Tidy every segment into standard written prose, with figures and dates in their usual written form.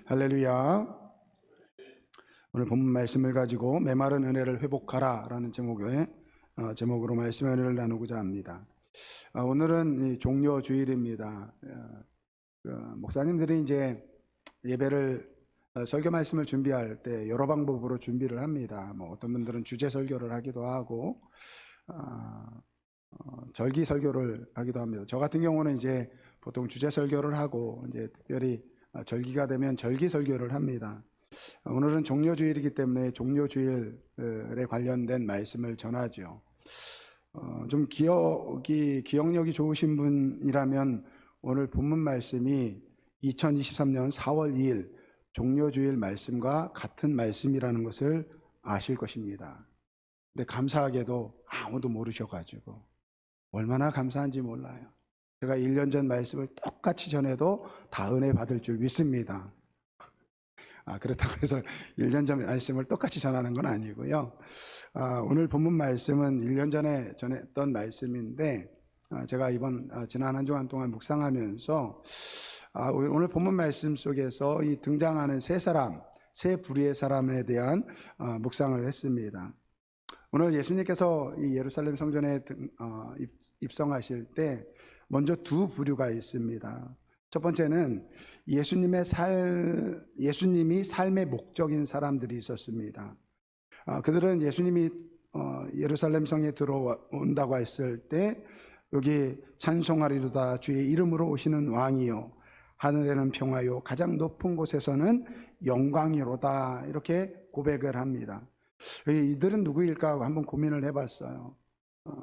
할렐루야. 오늘 본문 말씀을 가지고 메마른 은혜를 회복하라 라는 제목으로 말씀의 은혜를 나누고자 합니다. 오늘은 종려 주일입니다. 목사님들이 이제 예배를 설교 말씀을 준비할 때 여러 방법으로 준비를 합니다. 어떤 분들은 주제 설교를 하기도 하고 절기 설교를 하기도 합니다. 저 같은 경우는 이제 보통 주제 설교를 하고 이제 특별히 절기가 되면 절기 설교를 합니다. 오늘은 종려주일이기 때문에 종려주일에 관련된 말씀을 전하죠. 좀 기억력이 좋으신 분이라면 오늘 본문 말씀이 2023년 4월 2일 종려주일 말씀과 같은 말씀이라는 것을 아실 것입니다. 근데 감사하게도 아무도 모르셔가지고 얼마나 감사한지 몰라요. 제가 1년 전 말씀을 똑같이 전해도 다 은혜 받을 줄 믿습니다. 그렇다고 해서 1년 전 말씀을 똑같이 전하는 건 아니고요. 오늘 본문 말씀은 1년 전에 전했던 말씀인데 제가 지난 한 주간 동안 묵상하면서 오늘 본문 말씀 속에서 이 등장하는 세 부류의 사람에 대한 묵상을 했습니다. 오늘 예수님께서 이 예루살렘 성전에 입성하실 때 먼저 두 부류가 있습니다. 첫 번째는 예수님이 삶의 목적인 사람들이 있었습니다. 그들은 예수님이 예루살렘 성에 들어온다고 했을 때 여기 찬송하리로다 주의 이름으로 오시는 왕이요 하늘에는 평화요 가장 높은 곳에서는 영광이로다 이렇게 고백을 합니다. 이들은 누구일까 하고 한번 고민을 해봤어요.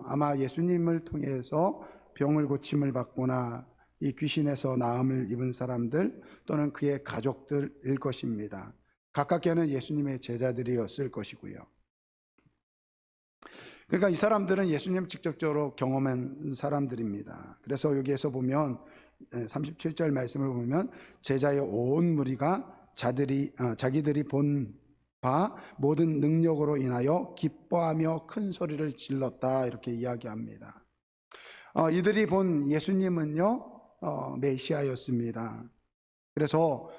아마 예수님을 통해서 병을 고침을 받거나 이 귀신에서 나음을 입은 사람들 또는 그의 가족들일 것입니다. 가깝게는 예수님의 제자들이었을 것이고요. 그러니까 이 사람들은 예수님 직접적으로 경험한 사람들입니다. 그래서 여기에서 보면 37절 말씀을 보면 제자의 온 무리가 자기들이 본 바 모든 능력으로 인하여 기뻐하며 큰 소리를 질렀다 이렇게 이야기합니다. 이들이 본 예수님은요 메시아였습니다. 그래서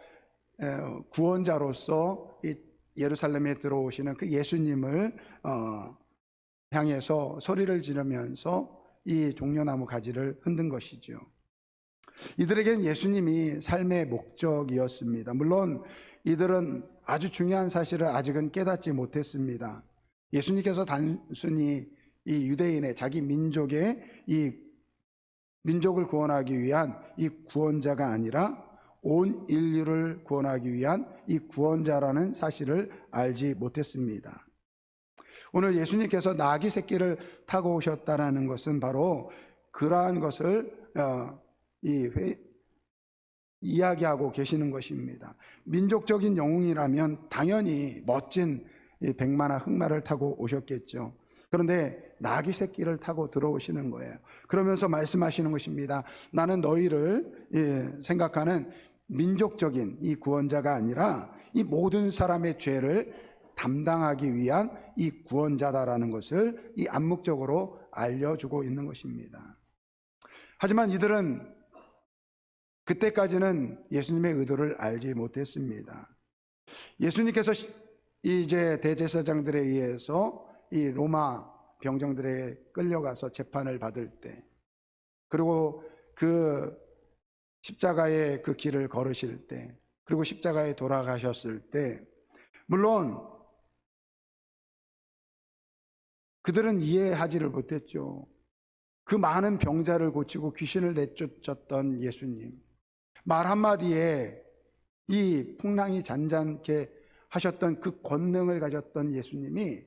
구원자로서 이 예루살렘에 들어오시는 그 예수님을 향해서 소리를 지르면서 이 종려나무 가지를 흔든 것이죠. 이들에게는 예수님이 삶의 목적이었습니다. 물론 이들은 아주 중요한 사실을 아직은 깨닫지 못했습니다. 예수님께서 단순히 이 유대인의 자기 민족의 이 민족을 구원하기 위한 이 구원자가 아니라 온 인류를 구원하기 위한 이 구원자라는 사실을 알지 못했습니다. 오늘 예수님께서 나귀 새끼를 타고 오셨다라는 것은 바로 그러한 것을 이야기하고 계시는 것입니다. 민족적인 영웅이라면 당연히 멋진 백마나 흑마를 타고 오셨겠죠. 그런데 나귀 새끼를 타고 들어오시는 거예요. 그러면서 말씀하시는 것입니다. 나는 너희를 생각하는 민족적인 이 구원자가 아니라 이 모든 사람의 죄를 담당하기 위한 이 구원자다라는 것을 이 암묵적으로 알려주고 있는 것입니다. 하지만 이들은 그때까지는 예수님의 의도를 알지 못했습니다. 예수님께서 이제 대제사장들에 의해서 이 로마 병정들에 끌려가서 재판을 받을 때, 그리고 그 십자가의 그 길을 걸으실 때, 그리고 십자가에 돌아가셨을 때, 물론 그들은 이해하지를 못했죠. 그 많은 병자를 고치고 귀신을 내쫓았던 예수님, 말 한마디에 이 풍랑이 잔잔케 하셨던 그 권능을 가졌던 예수님이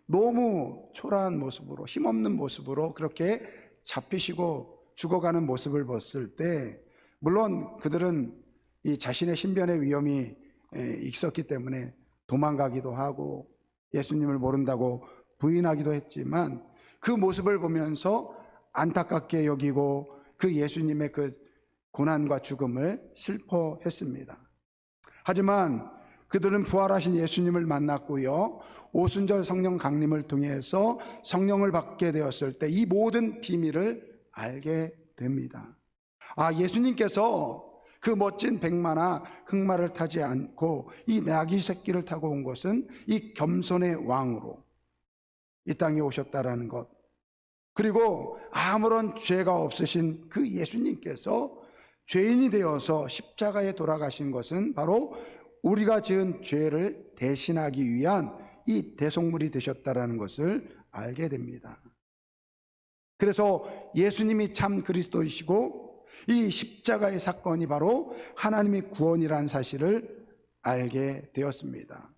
너무 초라한 모습으로, 힘없는 모습으로 그렇게 잡히시고 죽어가는 모습을 봤을 때, 물론 그들은 이 자신의 신변의 위험이 있었기 때문에 도망가기도 하고 예수님을 모른다고 부인하기도 했지만 그 모습을 보면서 안타깝게 여기고 그 예수님의 그 고난과 죽음을 슬퍼했습니다. 하지만 그들은 부활하신 예수님을 만났고요, 오순절 성령 강림을 통해서 성령을 받게 되었을 때 이 모든 비밀을 알게 됩니다. 예수님께서 그 멋진 백마나 흑마를 타지 않고 이 나귀 새끼를 타고 온 것은 이 겸손의 왕으로 이 땅에 오셨다라는 것, 그리고 아무런 죄가 없으신 그 예수님께서 죄인이 되어서 십자가에 돌아가신 것은 바로 우리가 지은 죄를 대신하기 위한 이 대속물이 되셨다라는 것을 알게 됩니다. 그래서 예수님이 참 그리스도이시고 이 십자가의 사건이 바로 하나님의 구원이라는 사실을 알게 되었습니다.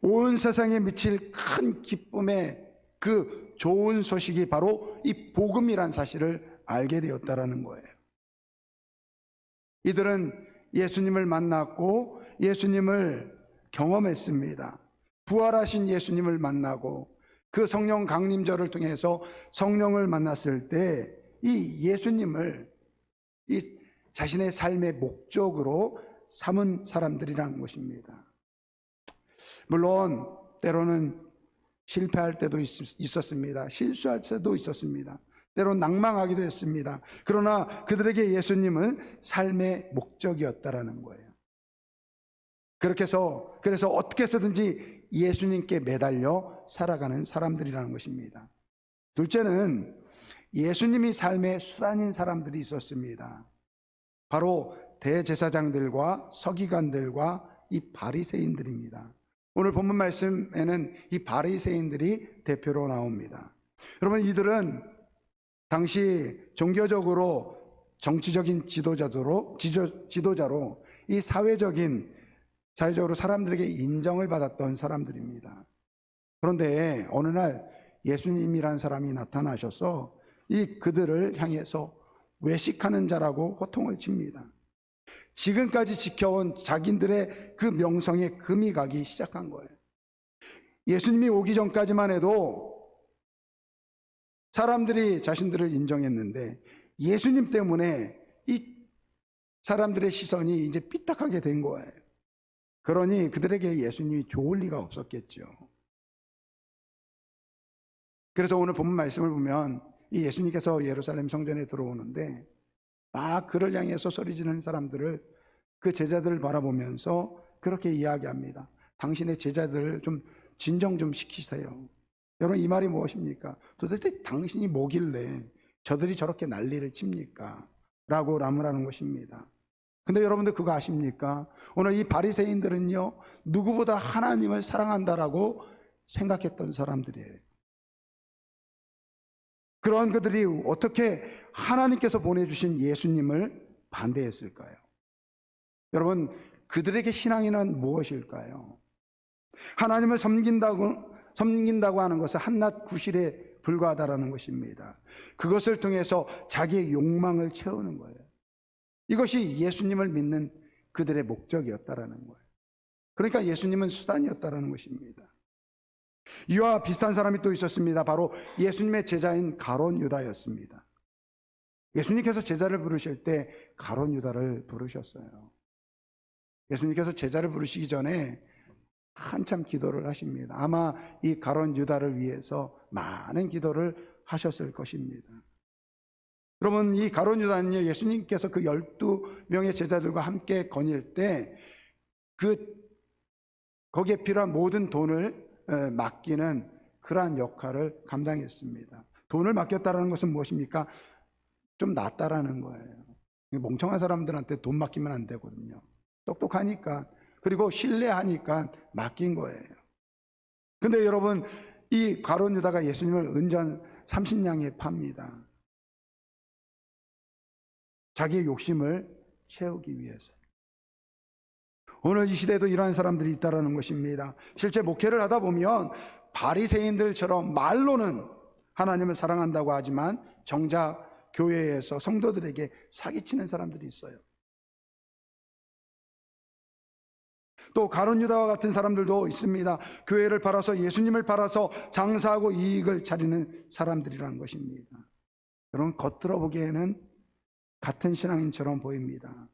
온 세상에 미칠 큰 기쁨의 그 좋은 소식이 바로 이 복음이란 사실을 알게 되었다라는 거예요. 이들은 예수님을 만났고 예수님을 경험했습니다. 부활하신 예수님을 만나고 그 성령 강림절을 통해서 성령을 만났을 때 이 예수님을 이 자신의 삶의 목적으로 삼은 사람들이라는 것입니다. 물론 때로는 실패할 때도 있었습니다. 실수할 때도 있었습니다. 때로는 낭망하기도 했습니다. 그러나 그들에게 예수님은 삶의 목적이었다라는 거예요. 그래서 어떻게 해서든지 예수님께 매달려 살아가는 사람들이라는 것입니다. 둘째는 예수님이 삶의 수단인 사람들이 있었습니다. 바로 대제사장들과 서기관들과 이 바리새인들입니다. 오늘 본문 말씀에는 이 바리새인들이 대표로 나옵니다. 여러분, 이들은 당시 종교적으로 정치적인 지도자로 이 사회적으로 사람들에게 인정을 받았던 사람들입니다. 그런데 어느 날 예수님이란 사람이 나타나셔서 이 그들을 향해서 외식하는 자라고 호통을 칩니다. 지금까지 지켜온 자기들의 그 명성에 금이 가기 시작한 거예요. 예수님이 오기 전까지만 해도 사람들이 자신들을 인정했는데 예수님 때문에 이 사람들의 시선이 이제 삐딱하게 된 거예요. 그러니 그들에게 예수님이 좋을 리가 없었겠죠. 그래서 오늘 본문 말씀을 보면 이 예수님께서 예루살렘 성전에 들어오는데 막 그를 향해서 소리 지르는 사람들을, 그 제자들을 바라보면서 그렇게 이야기합니다. 당신의 제자들을 좀 진정 좀 시키세요. 여러분, 이 말이 무엇입니까? 도대체 당신이 뭐길래 저들이 저렇게 난리를 칩니까? 라고 나무라는 것입니다. 근데 여러분들 그거 아십니까? 오늘 이 바리새인들은요, 누구보다 하나님을 사랑한다라고 생각했던 사람들이에요. 그러한 그들이 어떻게 하나님께서 보내주신 예수님을 반대했을까요? 여러분, 그들에게 신앙이란 무엇일까요? 하나님을 섬긴다고 하는 것은 한낱 구실에 불과하다라는 것입니다. 그것을 통해서 자기의 욕망을 채우는 거예요. 이것이 예수님을 믿는 그들의 목적이었다라는 거예요. 그러니까 예수님은 수단이었다라는 것입니다. 이와 비슷한 사람이 또 있었습니다. 바로 예수님의 제자인 가룟 유다였습니다. 예수님께서 제자를 부르실 때 가룟 유다를 부르셨어요. 예수님께서 제자를 부르시기 전에 한참 기도를 하십니다. 아마 이 가룟 유다를 위해서 많은 기도를 하셨을 것입니다. 여러분, 이 가룟 유다는요, 예수님께서 그 12명의 제자들과 함께 거닐 때 거기에 필요한 모든 돈을 맡기는 그러한 역할을 감당했습니다. 돈을 맡겼다는 것은 무엇입니까? 좀 낫다라는 거예요. 멍청한 사람들한테 돈 맡기면 안 되거든요. 똑똑하니까, 그리고 신뢰하니까 맡긴 거예요. 근데 여러분, 이 가룟 유다가 예수님을 은전 30냥에 팝니다. 자기의 욕심을 채우기 위해서. 오늘 이 시대에도 이러한 사람들이 있다는 것입니다. 실제 목회를 하다 보면 바리새인들처럼 말로는 하나님을 사랑한다고 하지만 정작 교회에서 성도들에게 사기치는 사람들이 있어요. 또 가룟 유다와 같은 사람들도 있습니다. 교회를 팔아서, 예수님을 팔아서 장사하고 이익을 차리는 사람들이라는 것입니다. 여러분, 겉들어 보기에는 같은 신앙인처럼 보입니다.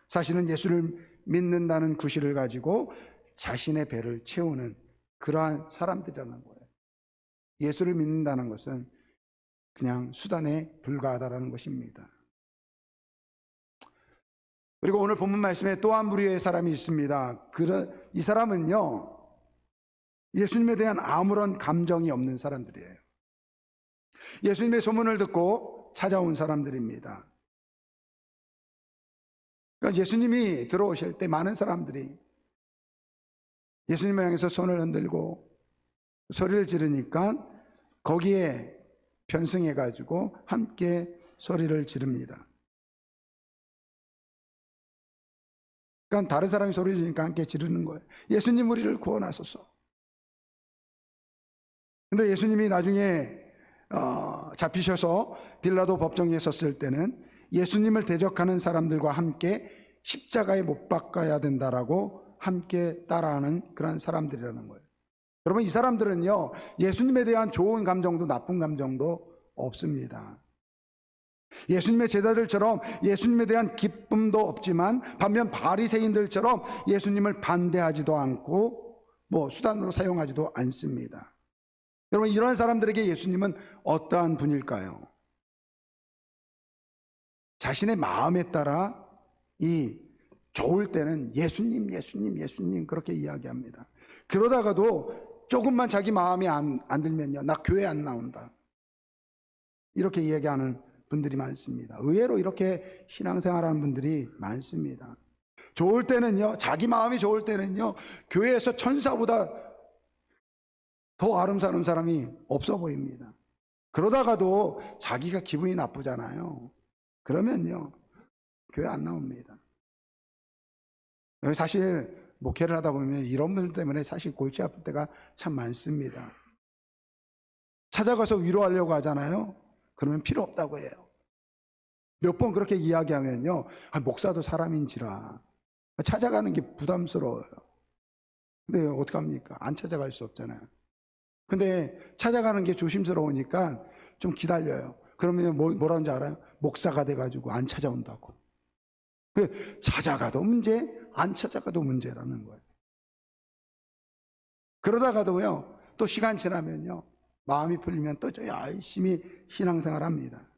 사실은 예수를 믿는다는 구실을 가지고 자신의 배를 채우는 그러한 사람들이라는 거예요. 예수를 믿는다는 것은 그냥 수단에 불과하다는 것입니다. 그리고 오늘 본문 말씀에 또 한 부류의 사람이 있습니다. 이 사람은요, 예수님에 대한 아무런 감정이 없는 사람들이에요. 예수님의 소문을 듣고 찾아온 사람들입니다. 그러니까 예수님이 들어오실 때 많은 사람들이 예수님을 향해서 손을 흔들고 소리를 지르니까 거기에 편승해가지고 함께 소리를 지릅니다. 그러니까 다른 사람이 소리 지르니까 함께 지르는 거예요. 예수님 우리를 구원하소서. 근데 예수님이 나중에 잡히셔서 빌라도 법정에 섰을 때는 예수님을 대적하는 사람들과 함께 십자가에 못 박아야 된다라고 함께 따라하는 그런 사람들이라는 거예요. 여러분, 이 사람들은요, 예수님에 대한 좋은 감정도 나쁜 감정도 없습니다. 예수님의 제자들처럼 예수님에 대한 기쁨도 없지만 반면 바리새인들처럼 예수님을 반대하지도 않고 수단으로 사용하지도 않습니다. 여러분, 이런 사람들에게 예수님은 어떠한 분일까요? 자신의 마음에 따라 이 좋을 때는 예수님, 예수님, 예수님 그렇게 이야기합니다. 그러다가도 조금만 자기 마음에 안 들면요, 나 교회 안 나온다, 이렇게 이야기하는 분들이 많습니다. 의외로 이렇게 신앙생활하는 분들이 많습니다. 좋을 때는요, 자기 마음이 좋을 때는요, 교회에서 천사보다 더 아름다운 사람이 없어 보입니다. 그러다가도 자기가 기분이 나쁘잖아요. 그러면요, 교회 안 나옵니다. 사실 목회를 하다 보면 이런 분들 때문에 사실 골치 아플 때가 참 많습니다. 찾아가서 위로하려고 하잖아요. 그러면 필요 없다고 해요. 몇 번 그렇게 이야기하면요, 목사도 사람인지라 찾아가는 게 부담스러워요. 근데 어떡합니까? 안 찾아갈 수 없잖아요. 근데 찾아가는 게 조심스러우니까 좀 기다려요. 그러면 뭐라는지 알아요? 목사가 돼가지고 안 찾아온다고. 찾아가도 문제, 안 찾아가도 문제라는 거예요. 그러다가도요, 또 시간 지나면요, 마음이 풀리면 또 열심히 신앙생활 합니다.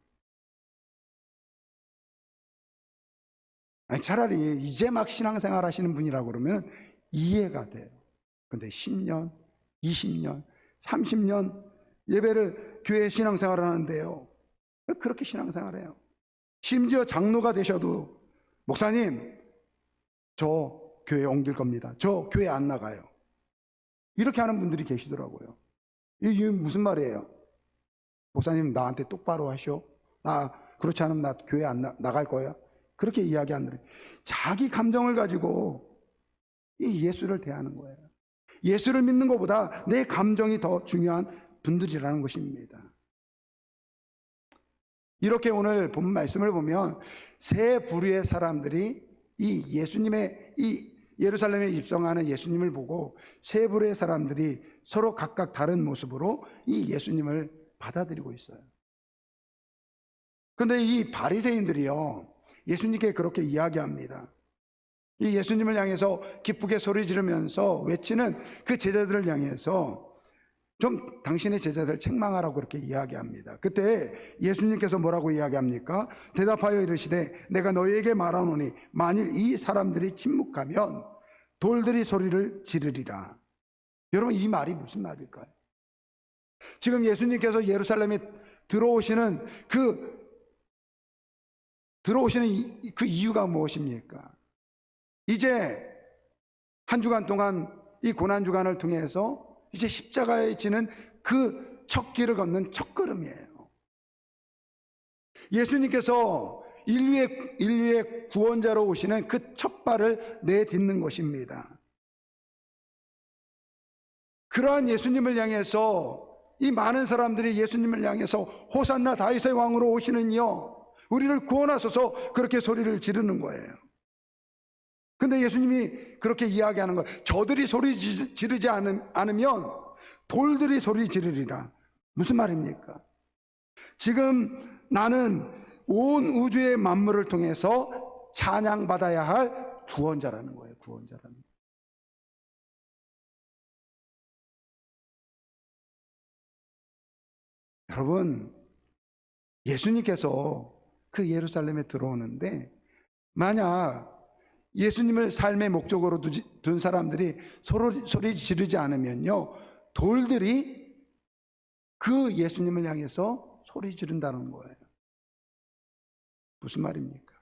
차라리 이제 막 신앙생활 하시는 분이라고 그러면 이해가 돼요. 근데 10년, 20년, 30년 예배를 교회 신앙생활 하는데요, 왜 그렇게 신앙생활 해요? 심지어 장로가 되셔도 목사님, 저 교회 옮길 겁니다. 저 교회 안 나가요. 이렇게 하는 분들이 계시더라고요. 이게 무슨 말이에요? 목사님, 나한테 똑바로 하시오. 그렇지 않으면 나 교회 안 나갈 거야. 그렇게 이야기하는, 자기 감정을 가지고 이 예수를 대하는 거예요. 예수를 믿는 것보다 내 감정이 더 중요한 분들이라는 것입니다. 이렇게 오늘 본 말씀을 보면 세 부류의 사람들이 이 예수님의, 이 예루살렘에 입성하는 예수님을 보고 세 부류의 사람들이 서로 각각 다른 모습으로 이 예수님을 받아들이고 있어요. 그런데 이 바리새인들이요, 예수님께 그렇게 이야기합니다. 이 예수님을 향해서 기쁘게 소리 지르면서 외치는 그 제자들을 향해서 좀 당신의 제자들 책망하라고 그렇게 이야기합니다. 그때 예수님께서 뭐라고 이야기합니까? 대답하여 이르시되 내가 너희에게 말하노니 만일 이 사람들이 침묵하면 돌들이 소리를 지르리라. 여러분, 이 말이 무슨 말일까요? 지금 예수님께서 예루살렘에 들어오시는 그 이유가 무엇입니까? 이제 한 주간 동안 이 고난주간을 통해서 이제 십자가에 지는 그 첫 길을 걷는 첫 걸음이에요. 예수님께서 인류의 구원자로 오시는 그 첫 발을 내딛는 것입니다. 그러한 예수님을 향해서 이 많은 사람들이 예수님을 향해서 호산나 다윗의 왕으로 오시는요, 우리를 구원하소서 그렇게 소리를 지르는 거예요. 근데 예수님이 그렇게 이야기하는 거예요. 저들이 소리 지르지 않으면 돌들이 소리 지르리라. 무슨 말입니까? 지금 나는 온 우주의 만물을 통해서 찬양받아야 할 구원자라는 거예요. 구원자라는 거예요. 여러분, 예수님께서 그 예루살렘에 들어오는데 만약 예수님을 삶의 목적으로 둔 사람들이 소리 지르지 않으면요, 돌들이 그 예수님을 향해서 소리 지른다는 거예요. 무슨 말입니까?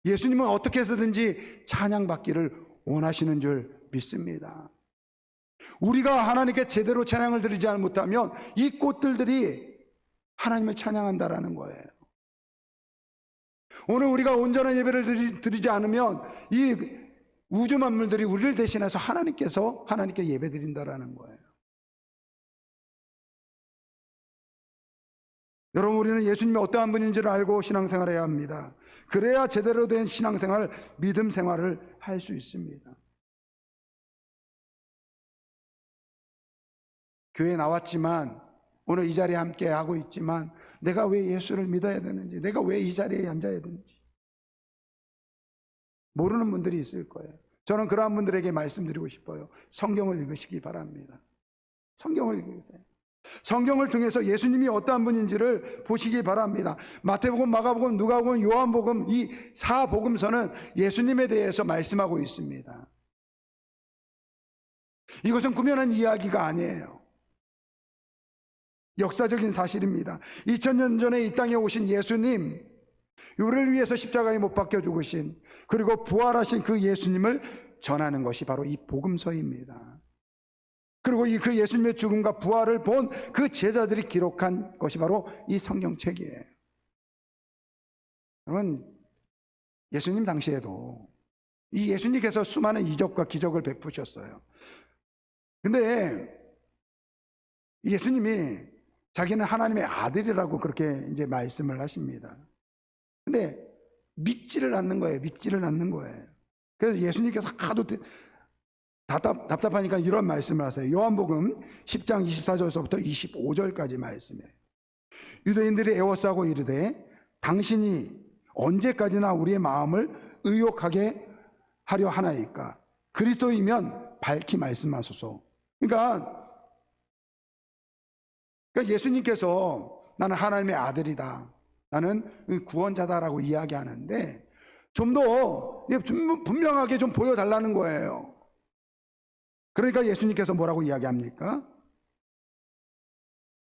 예수님은 어떻게 해서든지 찬양받기를 원하시는 줄 믿습니다. 우리가 하나님께 제대로 찬양을 드리지 못하면 이 꽃들이 하나님을 찬양한다라는 거예요. 오늘 우리가 온전한 예배를 드리지 않으면 이 우주 만물들이 우리를 대신해서 하나님께 예배 드린다라는 거예요. 여러분, 우리는 예수님이 어떠한 분인지를 알고 신앙생활해야 합니다. 그래야 제대로 된 신앙생활, 믿음 생활을 할 수 있습니다. 교회에 나왔지만, 오늘 이 자리에 함께 하고 있지만, 내가 왜 예수를 믿어야 되는지, 내가 왜 이 자리에 앉아야 되는지 모르는 분들이 있을 거예요. 저는 그러한 분들에게 말씀드리고 싶어요. 성경을 읽으시기 바랍니다. 성경을 읽으세요. 성경을 통해서 예수님이 어떠한 분인지를 보시기 바랍니다. 마태복음, 마가복음, 누가복음, 요한복음, 이 4복음서는 예수님에 대해서 말씀하고 있습니다. 이것은 꾸며낸 이야기가 아니에요. 역사적인 사실입니다. 2000년 전에 이 땅에 오신 예수님, 우리를 위해서 십자가에 못 박혀 죽으신, 그리고 부활하신 그 예수님을 전하는 것이 바로 이 복음서입니다. 그리고 그 예수님의 죽음과 부활을 본 그 제자들이 기록한 것이 바로 이 성경책이에요. 여러분, 예수님 당시에도 이 예수님께서 수많은 이적과 기적을 베푸셨어요. 근데 예수님이 자기는 하나님의 아들이라고 그렇게 이제 말씀을 하십니다. 근데 믿지를 않는 거예요. 믿지를 않는 거예요. 그래서 예수님께서 하도 답답하니까 이런 말씀을 하세요. 요한복음 10장 24절서부터 25절까지 말씀이에요. 유대인들이 애워싸고 이르되 당신이 언제까지나 우리의 마음을 의욕하게 하려 하나이까? 그리스도이면 밝히 말씀하소서. 그러니까 예수님께서 나는 하나님의 아들이다, 나는 구원자다라고 이야기하는데 좀 더 분명하게 좀 보여달라는 거예요. 그러니까 예수님께서 뭐라고 이야기합니까?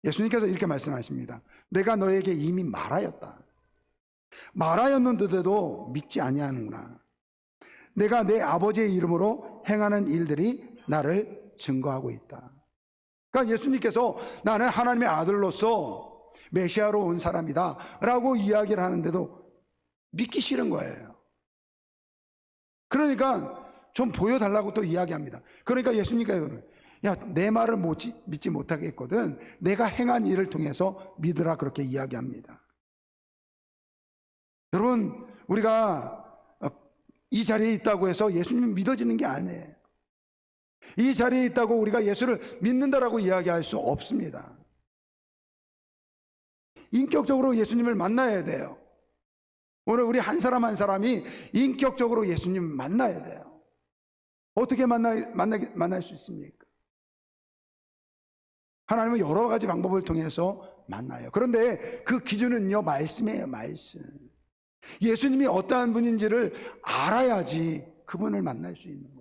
예수님께서 이렇게 말씀하십니다. 내가 너에게 이미 말하였다. 말하였는데도 믿지 아니하는구나. 내가 내 아버지의 이름으로 행하는 일들이 나를 증거하고 있다. 그러니까 예수님께서 나는 하나님의 아들로서 메시아로 온 사람이다 라고 이야기를 하는데도 믿기 싫은 거예요. 그러니까 좀 보여달라고 또 이야기합니다. 그러니까 예수님께서 야, 내 말을 믿지 못하겠거든 내가 행한 일을 통해서 믿으라, 그렇게 이야기합니다. 여러분, 우리가 이 자리에 있다고 해서 예수님이 믿어지는 게 아니에요. 이 자리에 있다고 우리가 예수를 믿는다라고 이야기할 수 없습니다. 인격적으로 예수님을 만나야 돼요. 오늘 우리 한 사람 한 사람이 인격적으로 예수님을 만나야 돼요. 어떻게 만날 수 있습니까? 하나님은 여러 가지 방법을 통해서 만나요. 그런데 그 기준은요, 말씀이에요, 말씀. 예수님이 어떠한 분인지를 알아야지 그분을 만날 수 있는 거예요.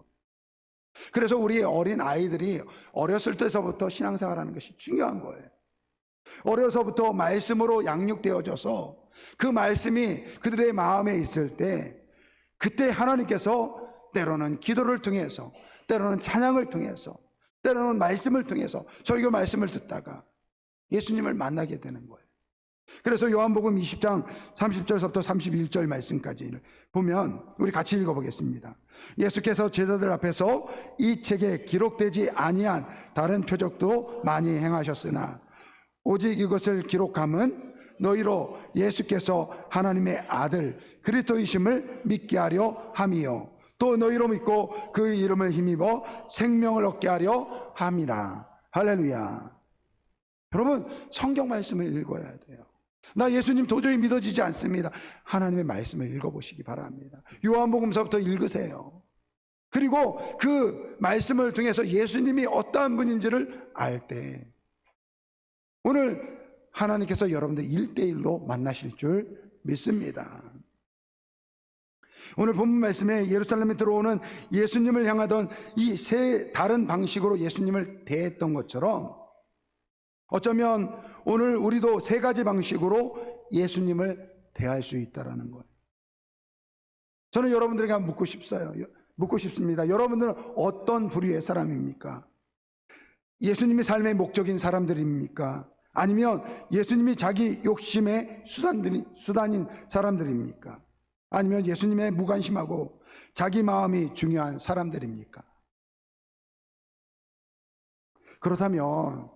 그래서 우리 어린 아이들이 어렸을 때서부터 신앙생활하는 것이 중요한 거예요. 어려서부터 말씀으로 양육되어져서 그 말씀이 그들의 마음에 있을 때, 그때 하나님께서 때로는 기도를 통해서, 때로는 찬양을 통해서, 때로는 말씀을 통해서 설교 말씀을 듣다가 예수님을 만나게 되는 거예요. 그래서 요한복음 20장 30절부터 31절 말씀까지 보면 우리 같이 읽어보겠습니다. 예수께서 제자들 앞에서 이 책에 기록되지 아니한 다른 표적도 많이 행하셨으나 오직 이것을 기록함은 너희로 예수께서 하나님의 아들 그리스도이심을 믿게 하려 함이요 또 너희로 믿고 그 이름을 힘입어 생명을 얻게 하려 함이라. 할렐루야. 여러분, 성경 말씀을 읽어야 돼요. 나 예수님 도저히 믿어지지 않습니다. 하나님의 말씀을 읽어보시기 바랍니다. 요한복음서부터 읽으세요. 그리고 그 말씀을 통해서 예수님이 어떠한 분인지를 알 때 오늘 하나님께서 여러분들 1대1로 만나실 줄 믿습니다. 오늘 본문 말씀에 예루살렘에 들어오는 예수님을 향하던 이 세 다른 방식으로 예수님을 대했던 것처럼 어쩌면 오늘 우리도 세 가지 방식으로 예수님을 대할 수 있다는 거예요. 저는 여러분들에게 한번 묻고 싶습니다. 여러분들은 어떤 부류의 사람입니까? 예수님이 삶의 목적인 사람들입니까? 아니면 예수님이 자기 욕심의 수단인 사람들입니까? 아니면 예수님의 무관심하고 자기 마음이 중요한 사람들입니까? 그렇다면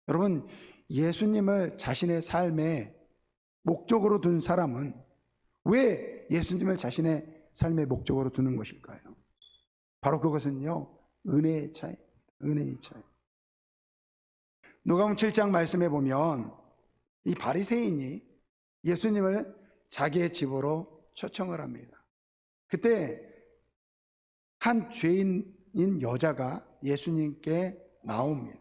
여러분, 예수님을 자신의 삶의 목적으로 둔 사람은 왜 예수님을 자신의 삶의 목적으로 두는 것일까요? 바로 그것은요, 은혜의 차이. 은혜의 차이. 누가복음 7장 말씀에 보면 이 바리새인이 예수님을 자기의 집으로 초청을 합니다. 그때 한 죄인인 여자가 예수님께 나옵니다.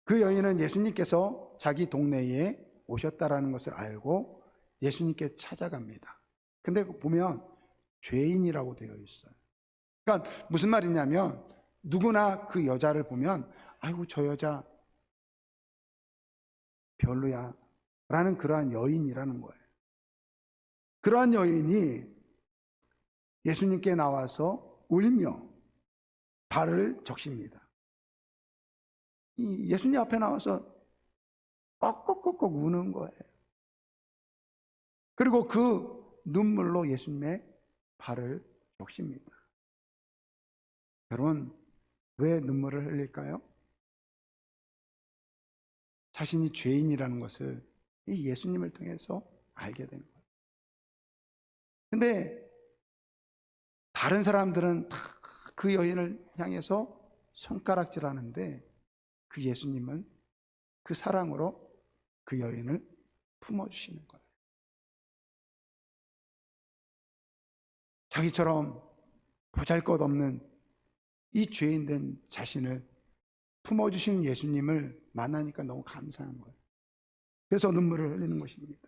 그 여인은 예수님께서 자기 동네에 오셨다라는 것을 알고 예수님께 찾아갑니다. 근데 보면 죄인이라고 되어 있어요. 그러니까 무슨 말이냐면 누구나 그 여자를 보면 아이고 저 여자 별로야 라는 그러한 여인이라는 거예요. 그러한 여인이 예수님께 나와서 울며 발을 적십니다. 이 예수님 앞에 나와서 꺽꺽꺽꺽 우는 거예요. 그리고 그 눈물로 예수님의 발을 적십니다. 여러분, 왜 눈물을 흘릴까요? 자신이 죄인이라는 것을 이 예수님을 통해서 알게 된 거예요. 근데 다른 사람들은 다 그 여인을 향해서 손가락질하는데 그 예수님은 그 사랑으로 그 여인을 품어주시는 거예요. 자기처럼 보잘것없는 이 죄인된 자신을 품어주시는 예수님을 만나니까 너무 감사한 거예요. 그래서 눈물을 흘리는 것입니다.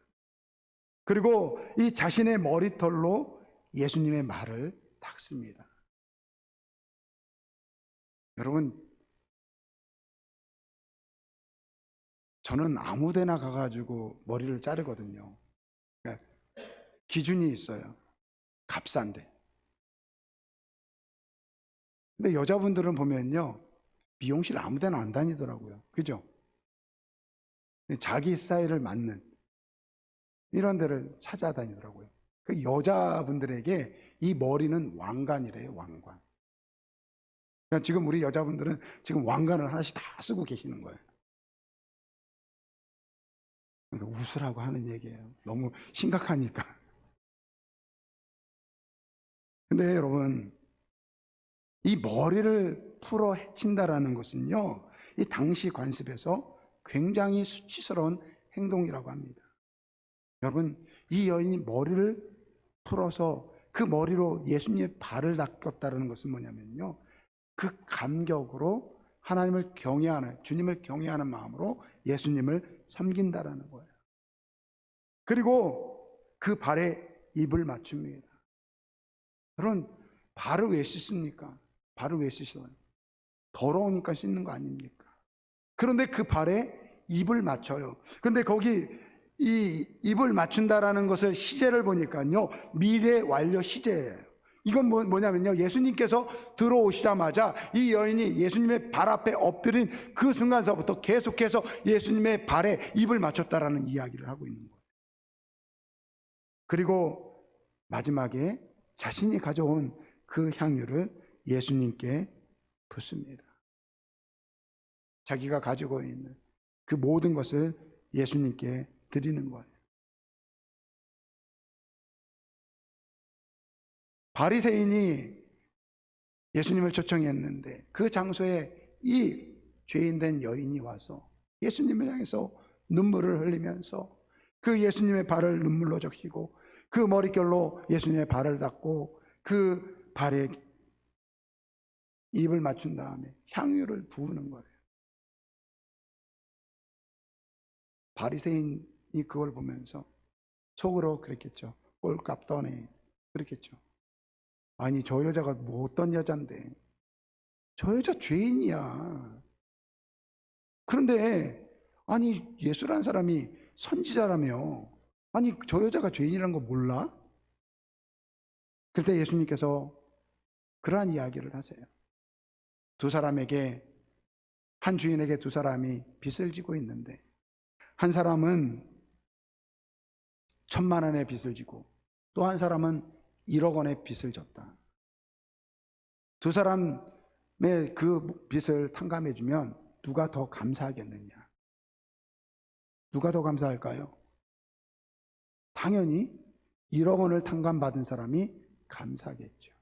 그리고 이 자신의 머리털로 예수님의 말을 닦습니다. 여러분, 저는 아무 데나 가가지고 머리를 자르거든요. 그러니까 기준이 있어요. 값싼데. 근데 여자분들은 보면요, 미용실 아무 데나 안 다니더라고요. 그죠? 자기 스타일을 맞는 이런 데를 찾아다니더라고요. 그 여자분들에게 이 머리는 왕관이래요, 왕관. 그러니까 지금 우리 여자분들은 지금 왕관을 하나씩 다 쓰고 계시는 거예요. 그러니까 웃으라고 하는 얘기예요. 너무 심각하니까. 근데 여러분, 이 머리를 풀어 헤친다라는 것은요, 이 당시 관습에서 굉장히 수치스러운 행동이라고 합니다. 여러분, 이 여인이 머리를 풀어서 그 머리로 예수님의 발을 닦았다는 것은 뭐냐면요, 그 감격으로 하나님을 경외하는, 주님을 경외하는 마음으로 예수님을 섬긴다라는 거예요. 그리고 그 발에 입을 맞춥니다. 여러분, 발을 왜 씻습니까? 발을 왜 씻어요? 더러우니까 씻는 거 아닙니까? 그런데 그 발에 입을 맞춰요. 그런데 거기 이 입을 맞춘다라는 것을 시제를 보니까요, 미래 완료 시제예요. 이건 뭐냐면요, 예수님께서 들어오시자마자 이 여인이 예수님의 발 앞에 엎드린 그 순간서부터 계속해서 예수님의 발에 입을 맞췄다라는 이야기를 하고 있는 거예요. 그리고 마지막에 자신이 가져온 그 향유를 예수님께 붓습니다. 자기가 가지고 있는 그 모든 것을 예수님께 드리는 거예요. 바리새인이 예수님을 초청했는데 그 장소에 이 죄인된 여인이 와서 예수님을 향해서 눈물을 흘리면서 그 예수님의 발을 눈물로 적시고 그 머릿결로 예수님의 발을 닦고 그 발에 입을 맞춘 다음에 향유를 부으는 거예요. 바리새인이 그걸 보면서 속으로 그랬겠죠. 꼴값 떠네. 그렇겠죠. 아니, 저 여자가 뭐 어떤 여잔데. 저 여자 죄인이야. 그런데 아니, 예수라는 사람이 선지자라며. 아니, 저 여자가 죄인이라는 거 몰라? 그때 예수님께서 그러한 이야기를 하세요. 두 사람에게, 한 주인에게 두 사람이 빚을 지고 있는데, 한 사람은 1,000,000원의 빚을 지고 또 한 사람은 1억 원의 빚을 졌다. 두 사람의 그 빚을 탕감해 주면 누가 더 감사하겠느냐? 누가 더 감사할까요? 당연히 1억 원을 탕감받은 사람이 감사하겠죠.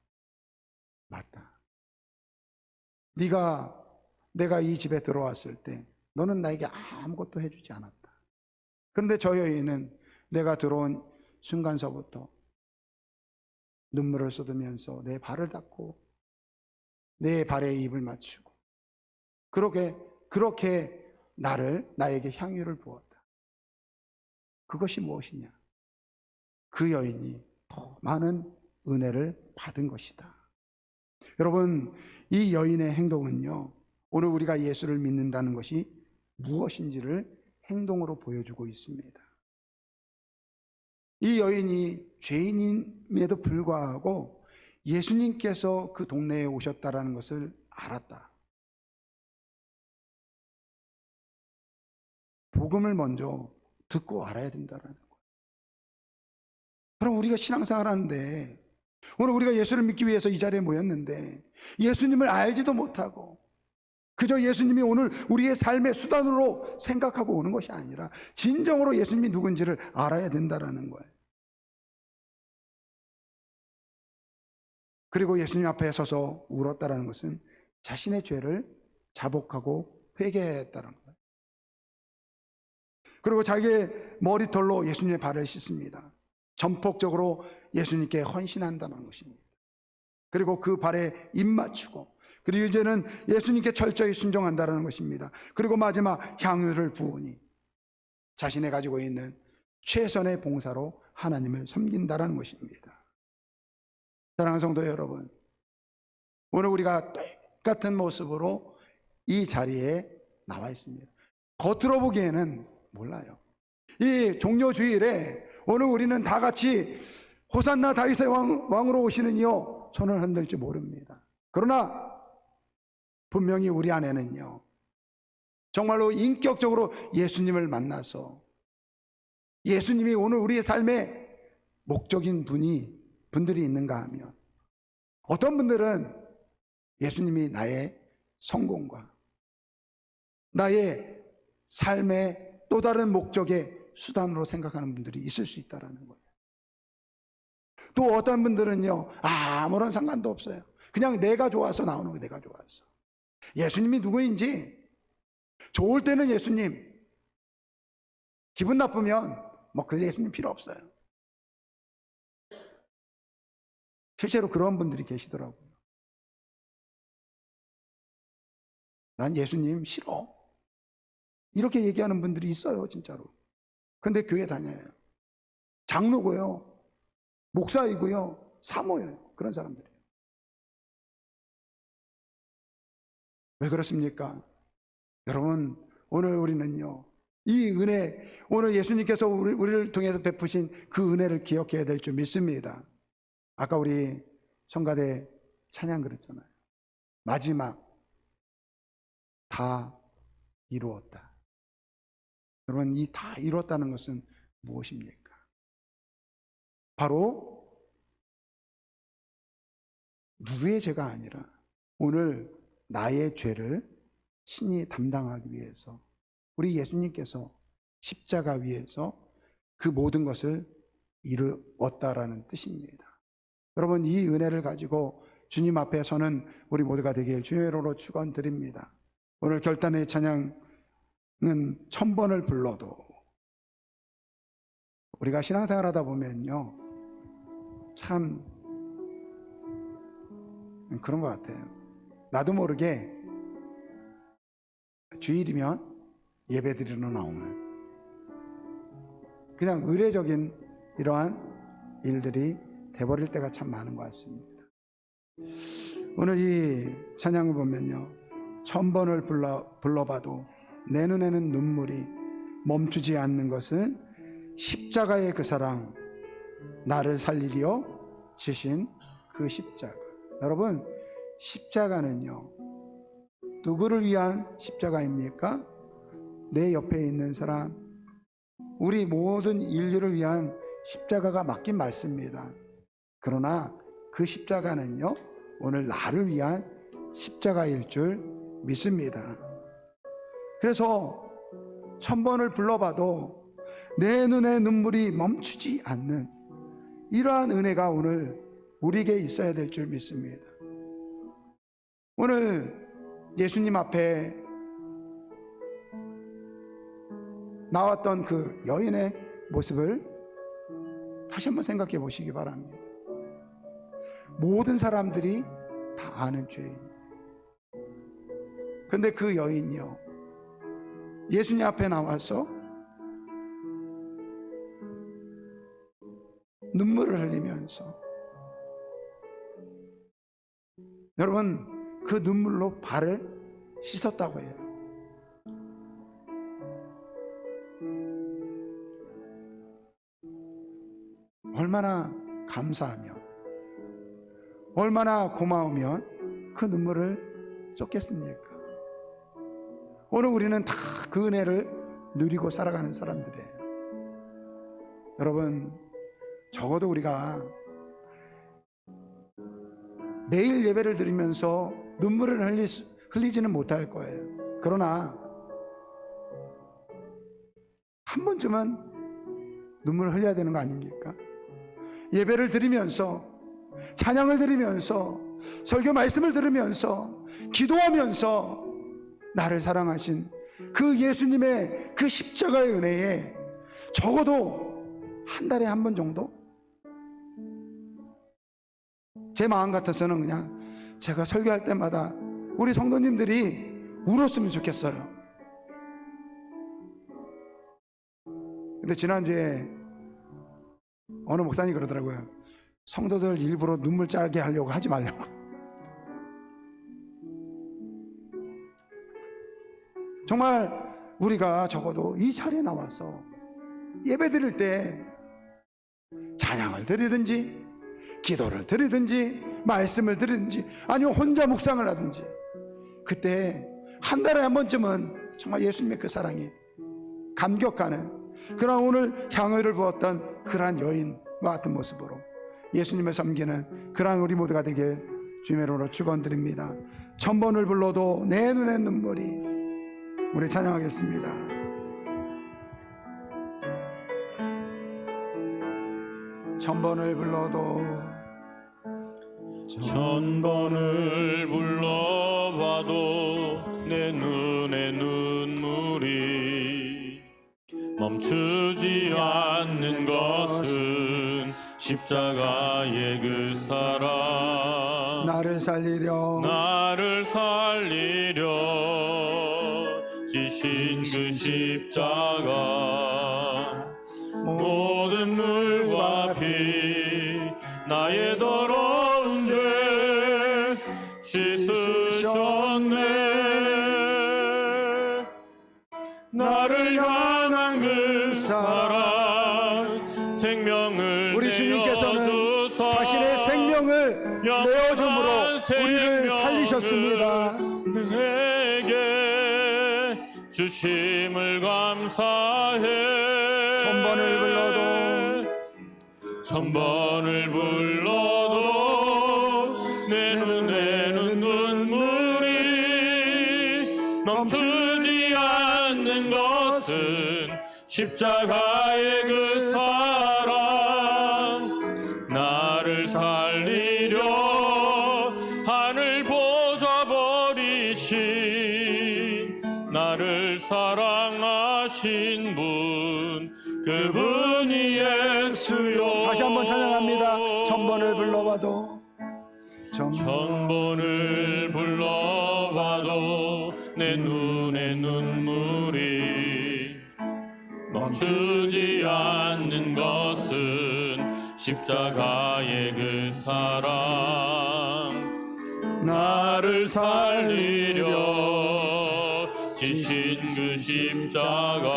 맞다. 내가 이 집에 들어왔을 때 너는 나에게 아무것도 해주지 않았다. 그런데 저 여인은 내가 들어온 순간서부터 눈물을 쏟으면서 내 발을 닦고 내 발에 입을 맞추고 그렇게 나에게 향유를 부었다. 그것이 무엇이냐? 그 여인이 더 많은 은혜를 받은 것이다. 여러분, 이 여인의 행동은요, 오늘 우리가 예수를 믿는다는 것이 무엇인지를 행동으로 보여주고 있습니다. 이 여인이 죄인임에도 불구하고 예수님께서 그 동네에 오셨다라는 것을 알았다. 복음을 먼저 듣고 알아야 된다라는 거예요. 그럼 우리가 신앙생활 하는데, 오늘 우리가 예수를 믿기 위해서 이 자리에 모였는데 예수님을 알지도 못하고 그저 예수님이 오늘 우리의 삶의 수단으로 생각하고 오는 것이 아니라 진정으로 예수님이 누군지를 알아야 된다라는 거예요. 그리고 예수님 앞에 서서 울었다라는 것은 자신의 죄를 자복하고 회개했다는 거예요. 그리고 자기의 머리털로 예수님의 발을 씻습니다. 전폭적으로 예수님께 헌신한다는 것입니다. 그리고 그 발에 입 맞추고, 그리고 이제는 예수님께 철저히 순종한다는 것입니다. 그리고 마지막 향유를 부으니 자신이 가지고 있는 최선의 봉사로 하나님을 섬긴다는 것입니다. 사랑하는 성도 여러분, 오늘 우리가 똑같은 모습으로 이 자리에 나와 있습니다. 겉으로 보기에는 몰라요. 이 종료주일에 오늘 우리는 다 같이 호산나 다윗의 왕으로 오시는 이여 손을 흔들지 모릅니다. 그러나 분명히 우리 안에는요, 정말로 인격적으로 예수님을 만나서 예수님이 오늘 우리의 삶의 목적인 분들이 있는가 하면, 어떤 분들은 예수님이 나의 성공과 나의 삶의 또 다른 목적의 수단으로 생각하는 분들이 있을 수 있다는 거예요. 또 어떤 분들은요, 아무런 상관도 없어요. 그냥 내가 좋아서 나오는 거, 내가 좋아서. 예수님이 누구인지, 좋을 때는 예수님, 기분 나쁘면 그 예수님 필요 없어요. 실제로 그런 분들이 계시더라고요. 난 예수님 싫어, 이렇게 얘기하는 분들이 있어요, 진짜로. 그런데 교회 다녀요. 장로고요, 목사이고요, 사모예요. 그런 사람들이에요. 왜 그렇습니까? 여러분, 오늘 우리는요, 이 은혜, 오늘 예수님께서 우리를 통해서 베푸신 그 은혜를 기억해야 될 줄 믿습니다. 아까 우리 성가대 찬양 그랬잖아요. 마지막 다 이루었다. 여러분, 이 다 이루었다는 것은 무엇입니까? 바로 누구의 죄가 아니라 오늘 나의 죄를 친히 담당하기 위해서 우리 예수님께서 십자가 위에서 그 모든 것을 이루었다라는 뜻입니다. 여러분, 이 은혜를 가지고 주님 앞에 서는 우리 모두가 되길 주의 이름으로 축원드립니다. 오늘 결단의 찬양은 1000번을 불러도, 우리가 신앙생활 하다 보면요, 참 그런 것 같아요. 나도 모르게 주일이면 예배드리러 나오는 그냥 의례적인 이러한 일들이 돼버릴 때가 참 많은 것 같습니다. 오늘 이 찬양을 보면요, 1000번을 불러봐도 내 눈에는 눈물이 멈추지 않는 것은 십자가의 그 사랑, 나를 살리려 지신 그 십자가. 여러분, 십자가는요, 누구를 위한 십자가입니까? 내 옆에 있는 사람, 우리 모든 인류를 위한 십자가가 맞긴 맞습니다. 그러나 그 십자가는요, 오늘 나를 위한 십자가일 줄 믿습니다. 그래서 1000번을 불러봐도 내 눈에 눈물이 멈추지 않는 이러한 은혜가 오늘 우리에게 있어야 될 줄 믿습니다. 오늘 예수님 앞에 나왔던 그 여인의 모습을 다시 한번 생각해 보시기 바랍니다. 모든 사람들이 다 아는 죄인. 근데 그 여인이요, 예수님 앞에 나와서 눈물을 흘리면서, 여러분, 그 눈물로 발을 씻었다고 해요. 얼마나 감사하며 얼마나 고마우면 그 눈물을 쏟겠습니까? 오늘 우리는 다 그 은혜를 누리고 살아가는 사람들이에요. 여러분, 적어도 우리가 매일 예배를 드리면서 눈물을 흘리지는 못할 거예요. 그러나 한 번쯤은 눈물을 흘려야 되는 거 아닙니까? 예배를 드리면서, 찬양을 드리면서, 설교 말씀을 들으면서, 기도하면서 나를 사랑하신 그 예수님의 그 십자가의 은혜에 적어도 한 달에 한 번 정도? 제 마음 같아서는 그냥 제가 설교할 때마다 우리 성도님들이 울었으면 좋겠어요. 근데 지난주에 어느 목사님이 그러더라고요. 성도들 일부러 눈물 짜게 하려고 하지 말라고. 정말 우리가 적어도 이 자리에 나와서 예배 드릴 때 찬양을 드리든지 기도를 드리든지 말씀을 드리든지 아니면 혼자 묵상을 하든지, 그때 한 달에 한 번쯤은 정말 예수님의 그 사랑에 감격하는 그런, 오늘 향유를 부었던 그러한 여인과 같은 모습으로 예수님을 섬기는 그러한 우리 모두가 되길 주님의 이름으로 축원드립니다. 1000번을 불러도 내 눈에 눈물이. 우리 찬양하겠습니다. 천번을 불러도 1000번을 불러봐도 내 눈에 눈물이 멈추지 않는 것은 십자가의 그 사랑, 나를 살리려 지신 그 십자가, 모든 물과 피 나의 더러운 죄 씻으셨네. 나를 향한 그 사랑, 생명을 우리 주님께서는 자신의 생명을 내어줌으로 우리를 살리셨습니다. 내게 주심을 감사해. 1000번을 불러도 내 눈에는 눈물이 멈추지 않는 것은 십자가의 그 사랑, 나를 살리려 하늘 보좌 버리신 나를 사랑하신 분, 그분이 예수요. 다시 한번 찬양합니다. 1000번을 불러봐도 1000번을 불러봐도 내 눈에 눈물이 멈추지 않는 것은 십자가의 그 사랑 나를 살리려 지신 그 십자가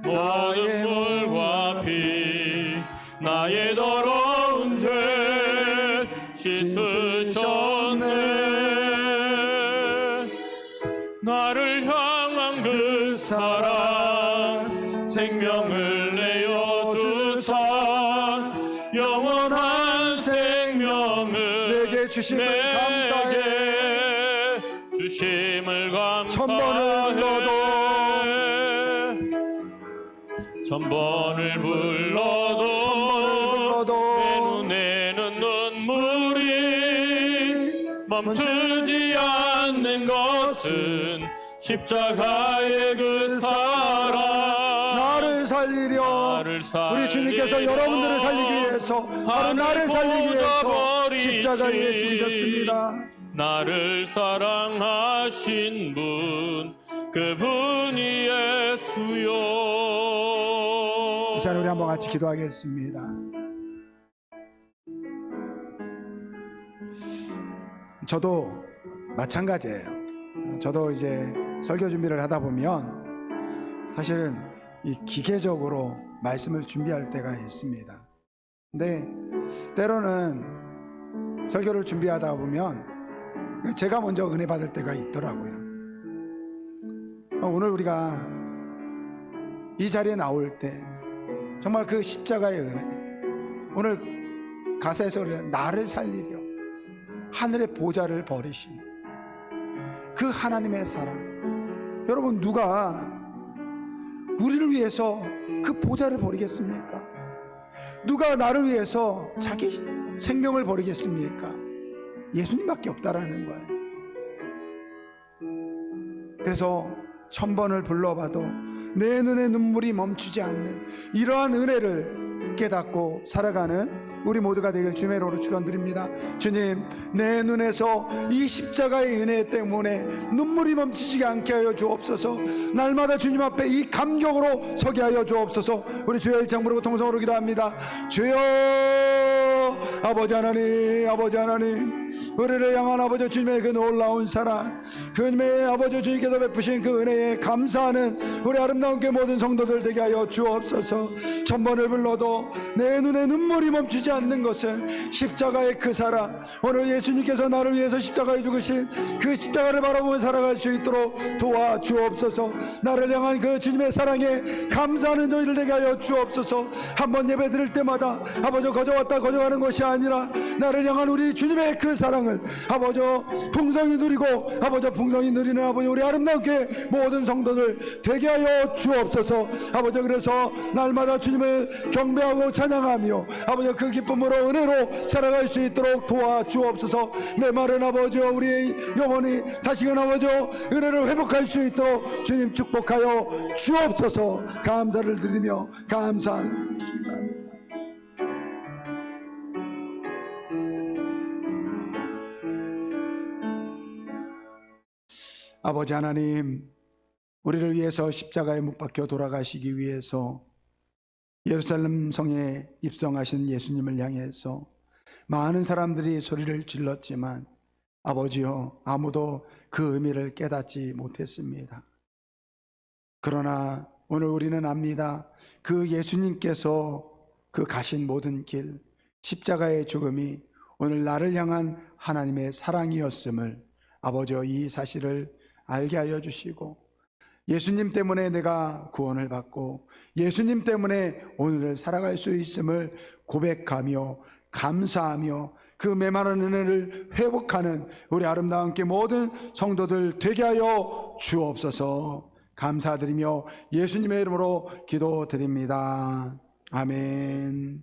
모든 물과 피 나의 더러운 죄 씻으셨네. 나를 향한 그 사랑 생명을 내어주사 영원한 생명을 내게 주심을 감사해. 주심을 감사해. 천번을 불러도 내 눈에는 눈물이 멈추지 않는 것은 십자가의 그 사랑 나를 살리려 우리 주님께서 여러분들을 살리기 위해서 바로 나를 살리기 위해서 십자가에 죽으셨습니다. 나를 사랑하신 분 그분이 예수요. 이 시간 우리 한번 같이 기도하겠습니다. 저도 마찬가지예요. 저도 이제 설교 준비를 하다 보면 사실은 이 기계적으로 말씀을 준비할 때가 있습니다. 근데 때로는 설교를 준비하다 보면 제가 먼저 은혜 받을 때가 있더라고요. 오늘 우리가 이 자리에 나올 때 정말 그 십자가의 은혜, 오늘 가사에서 나를 살리려 하늘의 보좌를 버리신 그 하나님의 사랑. 여러분, 누가 우리를 위해서 그 보좌를 버리겠습니까? 누가 나를 위해서 자기 생명을 버리겠습니까? 예수님밖에 없다라는 거예요. 그래서 1000번을 불러봐도 내 눈에 눈물이 멈추지 않는 이러한 은혜를 깨닫고 살아가는 우리 모두가 되길 주님의 이름으로 축원드립니다. 주님, 내 눈에서 이 십자가의 은혜 때문에 눈물이 멈추지 않게 하여 주옵소서. 날마다 주님 앞에 이 감격으로 서게 하여 주옵소서. 우리 주여 일창 부르고 통성으로 기도합니다. 주여, 아버지 하나님, 아버지 하나님, 우리를 향한 아버지 주님의 그 놀라운 사랑, 주님의 아버지 주님께서 베푸신 그 은혜에 감사하는 우리 아름다운 그 모든 성도들 되게 하여 주옵소서. 1000번을 불러도 내 눈에 눈물이 멈추지 않는 것은 십자가의 그 사랑, 오늘 예수님께서 나를 위해서 십자가에 죽으신 그 십자가를 바라보며 살아갈 수 있도록 도와주옵소서. 나를 향한 그 주님의 사랑에 감사하는 저희를 되게 하여 주옵소서. 한번 예배 드릴 때마다 아버지 거저왔다 거저가는 것이 아니라 나를 향한 우리 주님의 그 사랑을 아버지 풍성히 누리고 아버지 풍성히 누리는 아버지 우리 아름답게 모든 성도들 되게 하여 주옵소서. 아버지, 그래서 날마다 주님을 경배하고 찬양하며 아버지 그 기쁨으로 은혜로 살아갈 수 있도록 도와주옵소서. 내 말은 아버지 우리의 영혼이 다시금 아버지 은혜를 회복할 수 있도록 주님 축복하여 주옵소서. 감사를 드리며 감사합니다. 아버지 하나님, 우리를 위해서 십자가에 못 박혀 돌아가시기 위해서 예루살렘 성에 입성하신 예수님을 향해서 많은 사람들이 소리를 질렀지만 아버지여, 아무도 그 의미를 깨닫지 못했습니다. 그러나 오늘 우리는 압니다. 그 예수님께서 그 가신 모든 길, 십자가의 죽음이 오늘 나를 향한 하나님의 사랑이었음을 아버지여 이 사실을 알게 하여 주시고, 예수님 때문에 내가 구원을 받고 예수님 때문에 오늘을 살아갈 수 있음을 고백하며 감사하며 그 메마른 은혜를 회복하는 우리 아름다운 게 모든 성도들 되게 하여 주옵소서. 감사드리며 예수님의 이름으로 기도드립니다. 아멘.